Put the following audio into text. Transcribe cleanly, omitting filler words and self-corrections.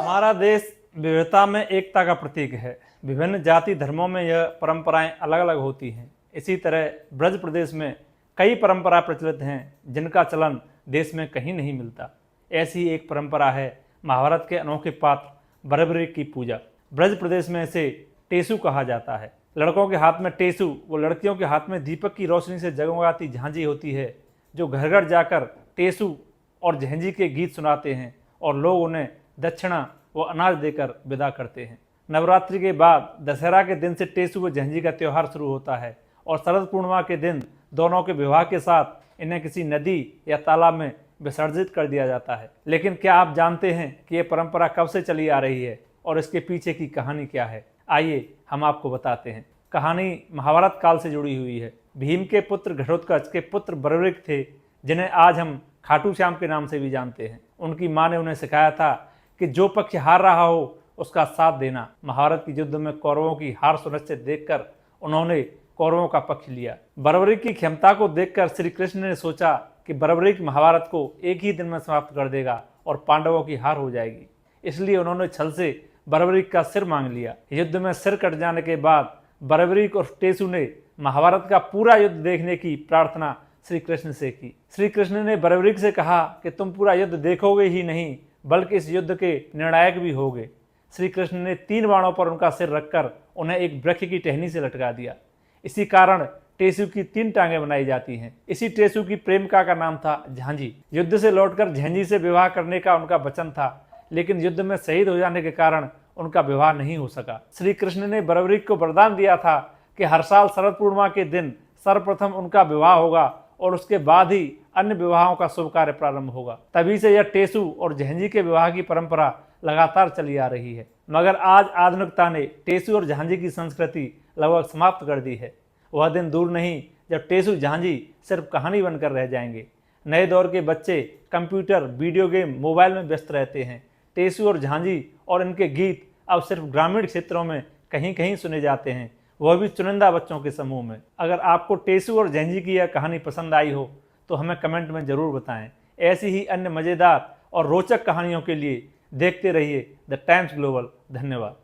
हमारा देश विविधता में एकता का प्रतीक है। विभिन्न जाति धर्मों में यह परंपराएं अलग अलग होती हैं। इसी तरह ब्रज प्रदेश में कई परंपरा प्रचलित हैं जिनका चलन देश में कहीं नहीं मिलता। ऐसी एक परंपरा है महाभारत के अनोखे पात्र बर्बरीक की पूजा। ब्रज प्रदेश में इसे टेसु कहा जाता है। लड़कों के हाथ में टेसु व लड़कियों के हाथ में दीपक की रोशनी से जगमगाती झांझी होती है, जो घर घर जाकर टेसु और झांझी के गीत सुनाते हैं और लोग उन्हें दक्षिणा व अनाज देकर विदा करते हैं। नवरात्रि के बाद दशहरा के दिन से टेसु व झांझी का त्यौहार शुरू होता है और शरद पूर्णिमा के दिन दोनों के विवाह के साथ इन्हें किसी नदी या तालाब में विसर्जित कर दिया जाता है। लेकिन क्या आप जानते हैं कि ये परंपरा कब से चली आ रही है और इसके पीछे की कहानी क्या है? आइए हम आपको बताते हैं। कहानी महाभारत काल से जुड़ी हुई है। भीम के पुत्र घटोत्कच के पुत्र बर्बरीक थे, जिन्हें आज हम खाटू श्याम के नाम से भी जानते हैं। उनकी माँ ने उन्हें सिखाया था कि जो पक्ष हार रहा हो उसका साथ देना। महाभारत के युद्ध में कौरवों की हार सुनिश्चित देखकर उन्होंने कौरवों का पक्ष लिया। बर्बरीक की क्षमता को देखकर श्री कृष्ण ने सोचा कि बर्बरीक महाभारत को एक ही दिन में समाप्त कर देगा और पांडवों की हार हो जाएगी। इसलिए उन्होंने छल से बर्बरीक का सिर मांग लिया। युद्ध में सिर कट जाने के बाद बर्बरीक और टेसु ने महाभारत का पूरा युद्ध देखने की प्रार्थना श्री कृष्ण से की। श्री कृष्ण ने बर्बरीक से कहा कि तुम पूरा युद्ध देखोगे ही नहीं बल्कि इस युद्ध के निर्णायक भी होगे। श्री कृष्ण ने 3 बाणों पर उनका सिर रखकर उन्हें एक वृक्ष की टहनी से लटका दिया। इसी कारण टेसु की 3 टांगें बनाई जाती हैं। इसी टेसु की प्रेमिका का नाम था झांझी। युद्ध से लौटकर झांझी से विवाह करने का उनका वचन था, लेकिन युद्ध में शहीद हो जाने के कारण उनका विवाह नहीं हो सका। श्री कृष्ण ने बर्बरीक को वरदान दिया था कि हर साल शरद पूर्णिमा के दिन सर्वप्रथम उनका विवाह होगा और उसके बाद ही अन्य विवाहों का शुभ कार्य प्रारंभ होगा। तभी से यह टेसु और झांझी के विवाह की परंपरा लगातार चली आ रही है। मगर आज आधुनिकता ने टेसु और झांझी की संस्कृति लगभग समाप्त कर दी है। वह दिन दूर नहीं जब टेसु झांझी सिर्फ कहानी बनकर रह जाएंगे। नए दौर के बच्चे कंप्यूटर, वीडियो गेम, मोबाइल में व्यस्त रहते हैं। टेसु और झांझी और इनके गीत अब सिर्फ ग्रामीण क्षेत्रों में कहीं कहीं सुने जाते हैं, वह भी चुनिंदा बच्चों के समूह में। अगर आपको टेसु और झांझी की यह कहानी पसंद आई हो तो हमें कमेंट में ज़रूर बताएं। ऐसी ही अन्य मज़ेदार और रोचक कहानियों के लिए देखते रहिए द टाइम्स ग्लोबल। धन्यवाद।